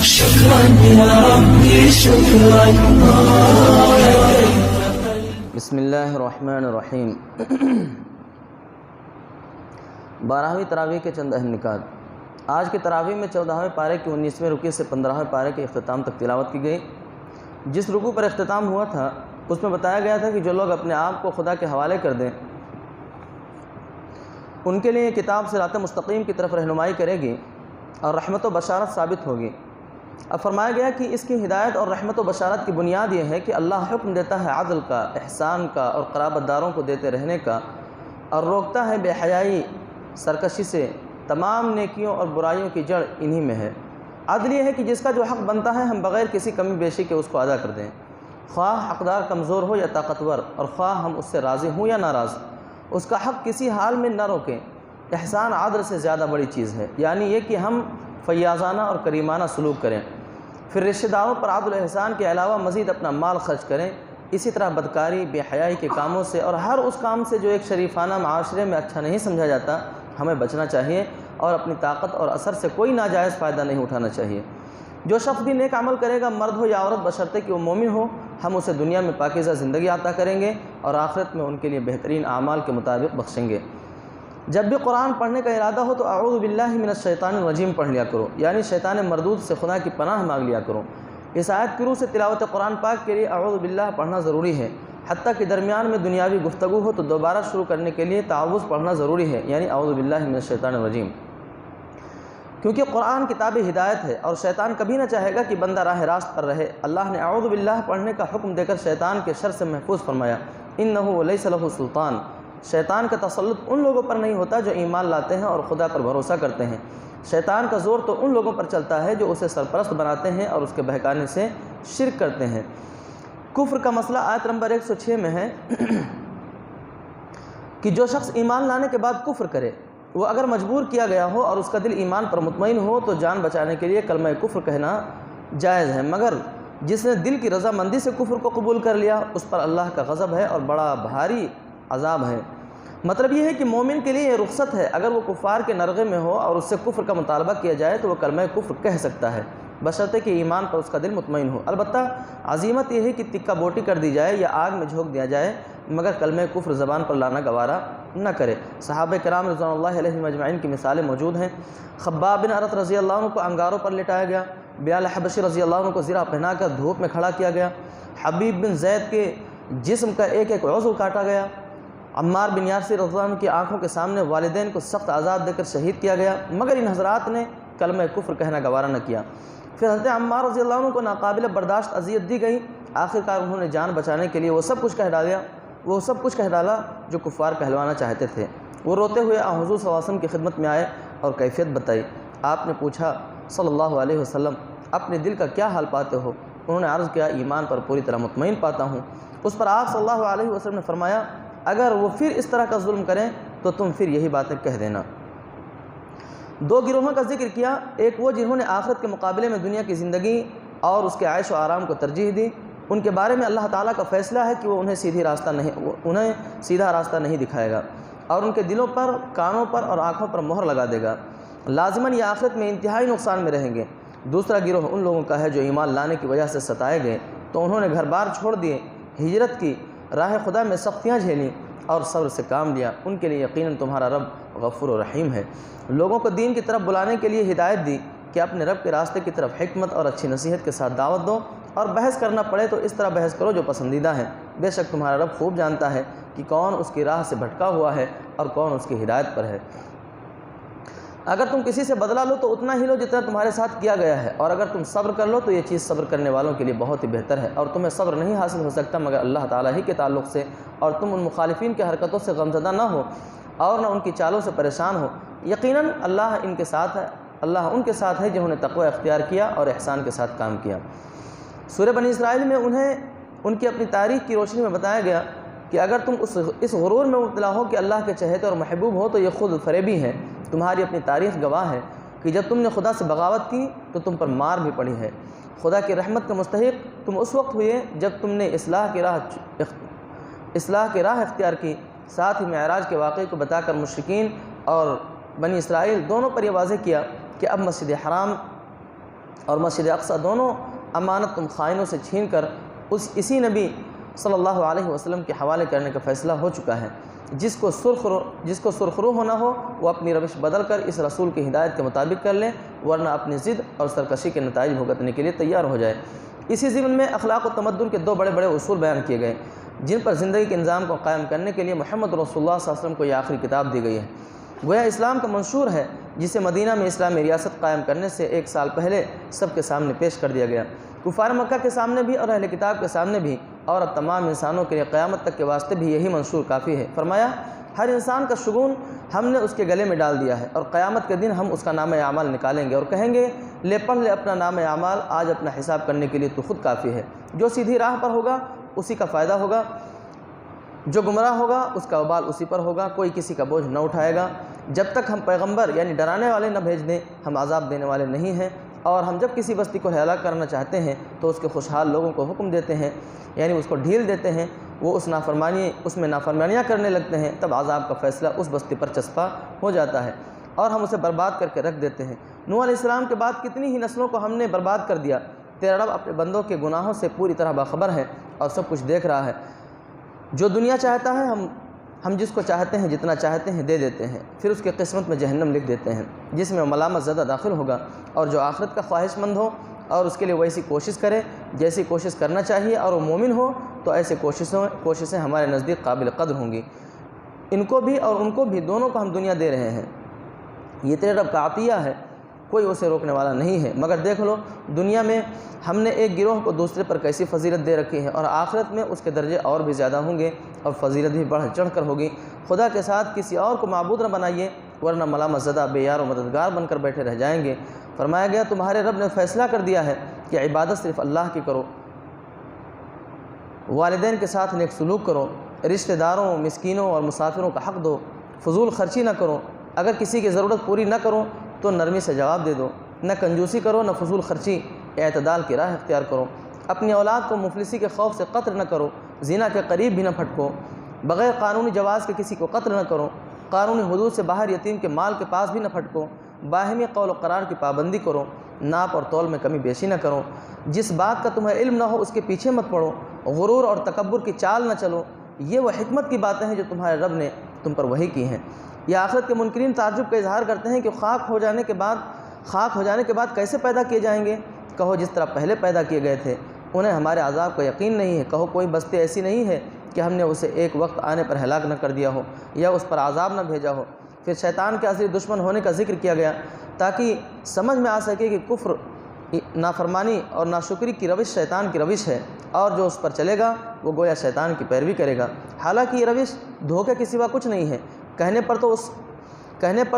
شكرا يا ربي شكرا. بسم اللہ الرحمن الرحیم. 12ویں تراویح کے چند اہم نکات. آج کی تراویح میں 14ویں پارے کی 19ویں رکوع سے 15ویں پارے کے اختتام تک تلاوت کی گئی. جس رکوع پر اختتام ہوا تھا اس میں بتایا گیا تھا کہ جو لوگ اپنے آپ کو خدا کے حوالے کر دیں ان کے لیے کتاب صراط مستقیم کی طرف رہنمائی کرے گی اور رحمت و بشارت ثابت ہوگی. اب فرمایا گیا کہ اس کی ہدایت اور رحمت و بشارت کی بنیاد یہ ہے کہ اللہ حکم دیتا ہے عدل کا، احسان کا اور قرابت داروں کو دیتے رہنے کا، اور روکتا ہے بے حیائی، سرکشی سے. تمام نیکیوں اور برائیوں کی جڑ انہی میں ہے. عدل یہ ہے کہ جس کا جو حق بنتا ہے ہم بغیر کسی کمی بیشی کے اس کو ادا کر دیں، خواہ حقدار کمزور ہو یا طاقتور، اور خواہ ہم اس سے راضی ہوں یا ناراض، اس کا حق کسی حال میں نہ روکیں. احسان عدل سے زیادہ بڑی چیز ہے، یعنی یہ کہ ہم فیاضانہ اور کریمانہ سلوک کریں. پھر رشتہ داروں پر عدل و احسان کے علاوہ مزید اپنا مال خرچ کریں. اسی طرح بدکاری، بے حیائی کے کاموں سے اور ہر اس کام سے جو ایک شریفانہ معاشرے میں اچھا نہیں سمجھا جاتا ہمیں بچنا چاہیے، اور اپنی طاقت اور اثر سے کوئی ناجائز فائدہ نہیں اٹھانا چاہیے. جو شخص بھی نیک عمل کرے گا، مرد ہو یا عورت، بشرطے کہ وہ مومن ہو، ہم اسے دنیا میں پاکیزہ زندگی عطا کریں گے اور آخرت میں ان کے لیے بہترین اعمال کے مطابق بخشیں گے. جب بھی قرآن پڑھنے کا ارادہ ہو تو اعوذ باللہ من الشیطان الرجیم پڑھ لیا کرو، یعنی شیطان مردود سے خدا کی پناہ مانگ لیا کرو. اس آیت کی روح سے تلاوت قرآن پاک کے لیے اعوذ باللہ پڑھنا ضروری ہے. حتیٰ کہ درمیان میں دنیاوی گفتگو ہو تو دوبارہ شروع کرنے کے لیے تعوذ پڑھنا ضروری ہے، یعنی اعوذ باللہ من الشیطان الرجیم. کیونکہ قرآن کتاب ہدایت ہے اور شیطان کبھی نہ چاہے گا کہ بندہ راہ راست پر رہے. اللہ نے اعوذ باللہ پڑھنے کا حکم دے کر شیطان کے شر سے محفوظ فرمایا. انہ لیس لہ سلطان. شیطان کا تسلط ان لوگوں پر نہیں ہوتا جو ایمان لاتے ہیں اور خدا پر بھروسہ کرتے ہیں. شیطان کا زور تو ان لوگوں پر چلتا ہے جو اسے سرپرست بناتے ہیں اور اس کے بہکانے سے شرک کرتے ہیں. کفر کا مسئلہ آیت نمبر 106 میں ہے کہ جو شخص ایمان لانے کے بعد کفر کرے، وہ اگر مجبور کیا گیا ہو اور اس کا دل ایمان پر مطمئن ہو تو جان بچانے کے لیے کلمہ کفر کہنا جائز ہے. مگر جس نے دل کی رضامندی سے کفر کو قبول کر لیا اس پر اللہ کا غضب ہے اور بڑا بھاری عذاب ہے. مطلب یہ ہے کہ مومن کے لیے یہ رخصت ہے، اگر وہ کفار کے نرغے میں ہو اور اس سے کفر کا مطالبہ کیا جائے تو وہ کلمہ کفر کہہ سکتا ہے، بشرطے کہ ایمان پر اس کا دل مطمئن ہو. البتہ عزیمت یہ ہے کہ تکہ بوٹی کر دی جائے یا آگ میں جھونک دیا جائے، مگر کلمہ کفر زبان پر لانا گوارا نہ کرے. صحابہ کرام رضوان اللہ علیہم اجمعین کی مثالیں موجود ہیں. خباب بن ارت رضی اللہ عنہ کو انگاروں پر لٹایا گیا. بلال حبشی رضی اللہ عنہ کو زرہ پہنا کر دھوپ میں کھڑا کیا گیا. حبیب بن زید کے جسم کا ایک ایک عضو کاٹا گیا. عمار بن یاسر رضی اللہ عنہ کی آنکھوں کے سامنے والدین کو سخت عذاب دے کر شہید کیا گیا، مگر ان حضرات نے کلمہ کفر کہنا گوارا نہ کیا. پھر حضرت عمار رضی اللہ عنہ کو ناقابل برداشت اذیت دی گئی. آخرکار انہوں نے جان بچانے کے لیے وہ سب کچھ کہہ ڈالا جو کفار کہلوانا چاہتے تھے. وہ روتے ہوئے حضور صلی اللہ علیہ وسلم کی خدمت میں آئے اور کیفیت بتائی. آپ نے پوچھا صلی اللہ علیہ وسلم اپنے دل کا کیا حال پاتے ہو؟ انہوں نے عرض کیا ایمان پر پوری طرح مطمئن پاتا ہوں. اس پر آپ صلی اللہ علیہ وسلم نے فرمایا اگر وہ پھر اس طرح کا ظلم کریں تو تم پھر یہی باتیں کہہ دینا. دو گروہوں کا ذکر کیا. ایک وہ جنہوں نے آخرت کے مقابلے میں دنیا کی زندگی اور اس کے عیش و آرام کو ترجیح دی. ان کے بارے میں اللہ تعالیٰ کا فیصلہ ہے کہ وہ انہیں سیدھا راستہ نہیں دکھائے گا اور ان کے دلوں پر، کانوں پر اور آنکھوں پر مہر لگا دے گا. لازماً یہ آخرت میں انتہائی نقصان میں رہیں گے. دوسرا گروہ ان لوگوں کا ہے جو ایمان لانے کی وجہ سے ستائے گئے تو انہوں نے گھر بار چھوڑ دیے، ہجرت کی، راہ خدا میں سختیاں جھیلیں اور صبر سے کام لیا. ان کے لیے یقیناً تمہارا رب غفور و رحیم ہے. لوگوں کو دین کی طرف بلانے کے لیے ہدایت دی کہ اپنے رب کے راستے کی طرف حکمت اور اچھی نصیحت کے ساتھ دعوت دو، اور بحث کرنا پڑے تو اس طرح بحث کرو جو پسندیدہ ہے. بے شک تمہارا رب خوب جانتا ہے کہ کون اس کی راہ سے بھٹکا ہوا ہے اور کون اس کی ہدایت پر ہے. اگر تم کسی سے بدلہ لو تو اتنا ہی لو جتنا تمہارے ساتھ کیا گیا ہے، اور اگر تم صبر کر لو تو یہ چیز صبر کرنے والوں کے لیے بہت ہی بہتر ہے. اور تمہیں صبر نہیں حاصل ہو سکتا مگر اللہ تعالیٰ ہی کے تعلق سے، اور تم ان مخالفین کی حرکتوں سے غمزدہ نہ ہو اور نہ ان کی چالوں سے پریشان ہو. یقیناً اللہ ان کے ساتھ ہے، اللہ ان کے ساتھ ہے جنہوں نے تقوی اختیار کیا اور احسان کے ساتھ کام کیا. سورہ بنی اسرائیل میں انہیں ان کی اپنی تاریخ کی روشنی میں بتایا گیا کہ اگر تم اس غرور میں مبتلا ہو کہ اللہ کے چہیتے اور محبوب ہو تو یہ خود فریبی ہے. تمہاری اپنی تاریخ گواہ ہے کہ جب تم نے خدا سے بغاوت کی تو تم پر مار بھی پڑی ہے. خدا کی رحمت کے مستحق تم اس وقت ہوئے جب تم نے اصلاح کی راہ اختیار کی. ساتھ ہی معراج کے واقعے کو بتا کر مشرکین اور بنی اسرائیل دونوں پر یہ واضح کیا کہ اب مسجد حرام اور مسجد اقصی دونوں امانت تم خائنوں سے چھین کر اسی نبی صلی اللہ علیہ وسلم کے حوالے کرنے کا فیصلہ ہو چکا ہے۔ جس کو سرخرو ہونا ہو وہ اپنی روش بدل کر اس رسول کی ہدایت کے مطابق کر لیں، ورنہ اپنی ضد اور سرکشی کے نتائج بھگتنے کے لیے تیار ہو جائے۔ اسی ضمن میں اخلاق و تمدن کے دو بڑے بڑے اصول بیان کیے گئے جن پر زندگی کے نظام کو قائم کرنے کے لیے محمد رسول اللہ صلی اللہ علیہ وسلم کو یہ آخری کتاب دی گئی ہے۔ گویا اسلام کا منشور ہے جسے مدینہ میں اسلامی ریاست قائم کرنے سے 1 سال پہلے سب کے سامنے پیش کر دیا گیا، کفار مکہ کے سامنے بھی اور اہل کتاب کے سامنے بھی، اور اب تمام انسانوں کے لیے قیامت تک کے واسطے بھی یہی منشور کافی ہے۔ فرمایا ہر انسان کا شگون ہم نے اس کے گلے میں ڈال دیا ہے، اور قیامت کے دن ہم اس کا نام اعمال نکالیں گے اور کہیں گے لے پڑھ لے اپنا نام اعمال، آج اپنا حساب کرنے کے لیے تو خود کافی ہے۔ جو سیدھی راہ پر ہوگا اسی کا فائدہ ہوگا، جو گمراہ ہوگا اس کا وبال اسی پر ہوگا، کوئی کسی کا بوجھ نہ اٹھائے گا۔ جب تک ہم پیغمبر یعنی ڈرانے والے نہ بھیج دیں ہم عذاب دینے والے نہیں ہیں، اور ہم جب کسی بستی کو ہلاک کرنا چاہتے ہیں تو اس کے خوشحال لوگوں کو حکم دیتے ہیں، یعنی اس کو ڈھیل دیتے ہیں، وہ اس میں نافرمانیاں کرنے لگتے ہیں، تب عذاب کا فیصلہ اس بستی پر چسپاں ہو جاتا ہے اور ہم اسے برباد کر کے رکھ دیتے ہیں۔ نوح علیہ السلام کے بعد کتنی ہی نسلوں کو ہم نے برباد کر دیا۔ تیرا رب اپنے بندوں کے گناہوں سے پوری طرح باخبر ہے اور سب کچھ دیکھ رہا ہے۔ جو دنیا چاہتا ہے ہم جس کو چاہتے ہیں جتنا چاہتے ہیں دے دیتے ہیں، پھر اس کے قسمت میں جہنم لکھ دیتے ہیں جس میں ملامت زدہ داخل ہوگا، اور جو آخرت کا خواہش مند ہو اور اس کے لیے ویسی کوشش کرے جیسی کوشش کرنا چاہیے اور وہ مومن ہو تو ایسے کوششیں ہمارے نزدیک قابل قدر ہوں گی۔ ان کو بھی اور ان کو بھی، دونوں کو ہم دنیا دے رہے ہیں، یہ تیرے رب کا عطیہ ہے، کوئی اسے روکنے والا نہیں ہے۔ مگر دیکھ لو دنیا میں ہم نے ایک گروہ کو دوسرے پر کیسی فضیلت دے رکھی ہے، اور آخرت میں اس کے درجے اور بھی زیادہ ہوں گے اور فضیلت بھی بڑھ چڑھ کر ہوگی۔ خدا کے ساتھ کسی اور کو معبود نہ بنائیے ورنہ ملامت زدہ بے یار و مددگار بن کر بیٹھے رہ جائیں گے۔ فرمایا گیا تمہارے رب نے فیصلہ کر دیا ہے کہ عبادت صرف اللہ کی کرو، والدین کے ساتھ نیک سلوک کرو، رشتہ داروں، مسکینوں اور مسافروں کا حق دو، فضول خرچی نہ کرو، اگر کسی کی ضرورت پوری نہ کرو تو نرمی سے جواب دے دو، نہ کنجوسی کرو نہ فضول خرچی، اعتدال کی راہ اختیار کرو، اپنی اولاد کو مفلسی کے خوف سے قتل نہ کرو، زنا کے قریب بھی نہ پھٹکو، بغیر قانونی جواز کے کسی کو قتل نہ کرو، قانونی حدود سے باہر یتیم کے مال کے پاس بھی نہ پھٹکو، باہمی قول و قرار کی پابندی کرو، ناپ اور تول میں کمی بیشی نہ کرو، جس بات کا تمہیں علم نہ ہو اس کے پیچھے مت پڑو، غرور اور تکبر کی چال نہ چلو، یہ وہ حکمت کی باتیں ہیں جو تمہارے رب نے تم پر وحی کی ہیں۔ یہ آخرت کے منکرین تعجب کا اظہار کرتے ہیں کہ خاک ہو جانے کے بعد کیسے پیدا کیے جائیں گے؟ کہو جس طرح پہلے پیدا کیے گئے تھے۔ انہیں ہمارے عذاب کا یقین نہیں ہے۔ کہو کوئی بستی ایسی نہیں ہے کہ ہم نے اسے ایک وقت آنے پر ہلاک نہ کر دیا ہو یا اس پر عذاب نہ بھیجا ہو۔ پھر شیطان کے اصلی دشمن ہونے کا ذکر کیا گیا تاکہ سمجھ میں آ سکے کہ کفر، نافرمانی اور ناشکری کی روش شیطان کی روش ہے، اور جو اس پر چلے گا وہ گویا شیطان کی پیروی کرے گا۔ حالانکہ یہ روش دھوکے کے سوا کچھ نہیں ہے۔ کہنے پر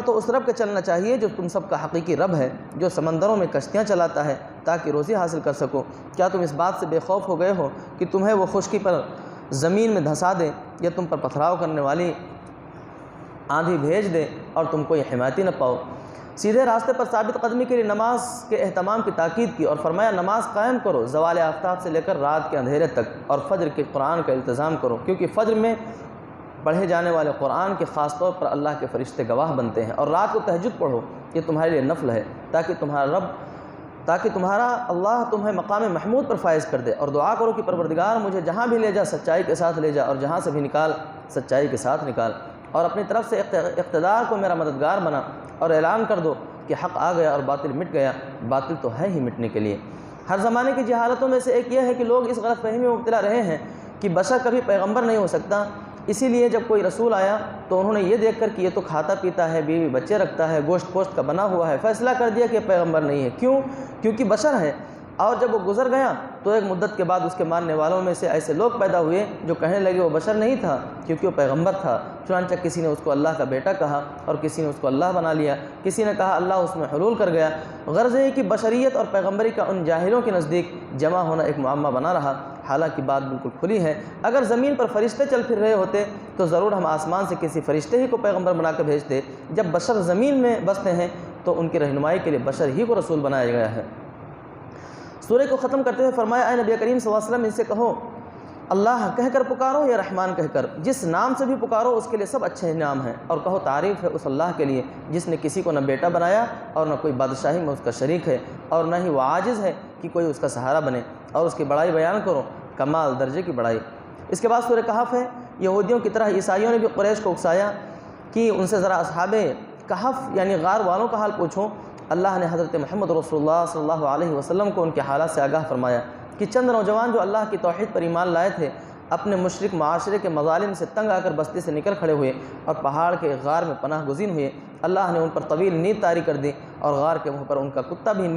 تو اس رب کے چلنا چاہیے جو تم سب کا حقیقی رب ہے، جو سمندروں میں کشتیاں چلاتا ہے تاکہ روزی حاصل کر سکو۔ کیا تم اس بات سے بے خوف ہو گئے ہو کہ تمہیں وہ خشکی پر زمین میں دھسا دے یا تم پر پتھراؤ کرنے والی آندھی بھیج دے اور تم کوئی حمایتی نہ پاؤ؟ سیدھے راستے پر ثابت قدمی کے لیے نماز کے اہتمام کی تاکید کی اور فرمایا نماز قائم کرو زوال آفتاب سے لے کر رات کے اندھیرے تک، اور فجر کے قرآن کا التزام کرو، کیونکہ فجر میں پڑھے جانے والے قرآن کے خاص طور پر اللہ کے فرشتے گواہ بنتے ہیں، اور رات کو تہجد پڑھو، یہ تمہارے لیے نفل ہے تاکہ تمہارا اللہ تمہیں مقام محمود پر فائز کر دے، اور دعا کرو کہ پروردگار مجھے جہاں بھی لے جا سچائی کے ساتھ لے جا، اور جہاں سے بھی نکال سچائی کے ساتھ نکال، اور اپنی طرف سے اقتدار کو میرا مددگار بنا، اور اعلان کر دو کہ حق آ گیا اور باطل مٹ گیا، باطل تو ہے ہی مٹنے کے لیے۔ ہر زمانے کی جہالتوں میں سے ایک یہ ہے کہ لوگ اس غلط فہمی میں مبتلا رہے ہیں کہ بشر کبھی پیغمبر نہیں ہو سکتا، اسی لیے جب کوئی رسول آیا تو انہوں نے یہ دیکھ کر کہ یہ تو کھاتا پیتا ہے، بیوی بچے رکھتا ہے، گوشت پوشت کا بنا ہوا ہے، فیصلہ کر دیا کہ پیغمبر نہیں ہے۔ کیوں؟ کیونکہ بشر ہے، اور جب وہ گزر گیا تو ایک مدت کے بعد اس کے ماننے والوں میں سے ایسے لوگ پیدا ہوئے جو کہنے لگے وہ بشر نہیں تھا کیونکہ وہ پیغمبر تھا۔ چنانچہ کسی نے اس کو اللہ کا بیٹا کہا اور کسی نے اس کو اللہ بنا لیا، کسی نے کہا اللہ اس میں حلول کر گیا۔ غرض ہے کہ بشریت اور پیغمبری کا ان جاہلوں کے نزدیک جمع ہونا ایک معمہ بنا رہا، حالانکہ بات بالکل کھلی ہے۔ اگر زمین پر فرشتے چل پھر رہے ہوتے تو ضرور ہم آسمان سے کسی فرشتے ہی کو پیغمبر بنا کر بھیجتے۔ جب بشر زمین میں بستے ہیں تو ان کی رہنمائی کے لیے بشر ہی کو رسول بنایا گیا ہے۔ سورہ کو ختم کرتے ہوئے فرمایا اے نبی کریم صلی اللہ علیہ وسلم ان سے کہو اللہ کہہ کر پکارو یا رحمان کہہ کر، جس نام سے بھی پکارو اس کے لیے سب اچھے نام ہیں، اور کہو تعریف ہے اس اللہ کے لیے جس نے کسی کو نہ بیٹا بنایا اور نہ کوئی بادشاہی میں اس کا شریک ہے، اور نہ ہی وہ عاجز ہے کہ کوئی اس کا سہارا بنے، اور اس کی بڑائی بیان کرو، کمال درجے کی بڑائی۔ اس کے بعد سورہ کہف ہے۔ یہودیوں کی طرح عیسائیوں نے بھی قریش کو اکسایا کہ ان سے ذرا اصحاب کہف یعنی غار والوں کا حال پوچھو۔ اللہ نے حضرت محمد رسول اللہ صلی اللہ علیہ وسلم کو ان کے حالات سے آگاہ فرمایا کہ چند نوجوان جو اللہ کی توحید پر ایمان لائے تھے، اپنے مشرک معاشرے کے مظالم سے تنگ آ کر بستی سے نکل کھڑے ہوئے اور پہاڑ کے غار میں پناہ گزین ہوئے۔ اللہ نے ان پر طویل نیند طاری کر دی، اور غار کے منہ پر ان کا کتا بھی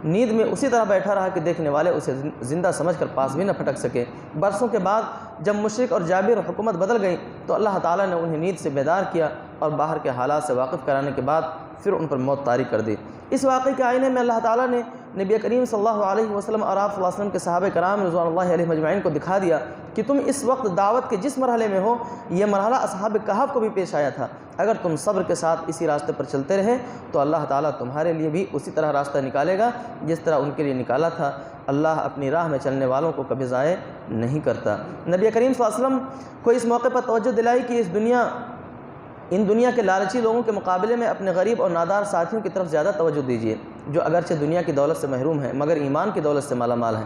نیند میں اسی طرح بیٹھا رہا کہ دیکھنے والے اسے زندہ سمجھ کر پاس بھی نہ پھٹک سکے۔ برسوں کے بعد جب مشرک اور جابر حکومت بدل گئی تو اللہ تعالیٰ نے انہیں نیند سے بیدار کیا اور باہر کے حالات سے واقف کرانے کے بعد پھر ان پر موت طاری کر دی۔ اس واقعے کے آئینے میں اللہ تعالیٰ نے نبی کریم صلی اللہ علیہ وسلم اور آپ صلی اللہ علیہ وسلم کے صحابہ کرام رضوان اللہ علیہ مجمعین کو دکھا دیا کہ تم اس وقت دعوت کے جس مرحلے میں ہو، یہ مرحلہ اصحاب کہف کو بھی پیش آیا تھا۔ اگر تم صبر کے ساتھ اسی راستے پر چلتے رہے تو اللہ تعالیٰ تمہارے لیے بھی اسی طرح راستہ نکالے گا جس طرح ان کے لیے نکالا تھا۔ اللہ اپنی راہ میں چلنے والوں کو کبھی ضائع نہیں کرتا۔ نبی کریم صلی اللہ علیہ وسلم کو اس موقع پر توجہ دلائی کہ ان دنیا کے لالچی لوگوں کے مقابلے میں اپنے غریب اور نادار ساتھیوں کی طرف زیادہ توجہ دیجیے، جو اگرچہ دنیا کی دولت سے محروم ہیں مگر ایمان کی دولت سے مالا مال ہیں،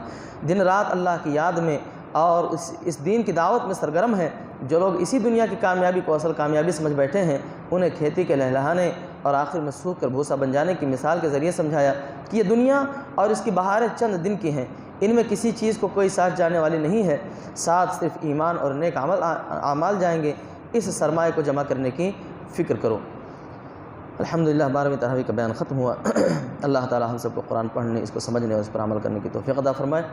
دن رات اللہ کی یاد میں اور اس دین کی دعوت میں سرگرم ہیں۔ جو لوگ اسی دنیا کی کامیابی کو اصل کامیابی سمجھ بیٹھے ہیں، انہیں کھیتی کے لہلہانے اور آخر میں سوکھ کر بھوسا بن جانے کی مثال کے ذریعے سمجھایا کہ یہ دنیا اور اس کی بہاریں چند دن کی ہیں، ان میں کسی چیز کو کوئی ساتھ جانے والی نہیں ہے، ساتھ صرف ایمان اور نیک اعمال جائیں گے۔ اس سرمایہ کو جمع کرنے کی فکر کرو۔ الحمدللہ 12ویں تراویح کا بیان ختم ہوا۔ اللہ تعالی ہم سب کو قرآن پڑھنے، اس کو سمجھنے اور اس پر عمل کرنے کی توفیق عطا فرمائے۔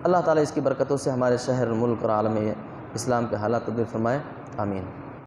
اللہ تعالی اس کی برکتوں سے ہمارے شہر، ملک اور عالم اسلام کے حالات تبدیل فرمائے۔ آمین۔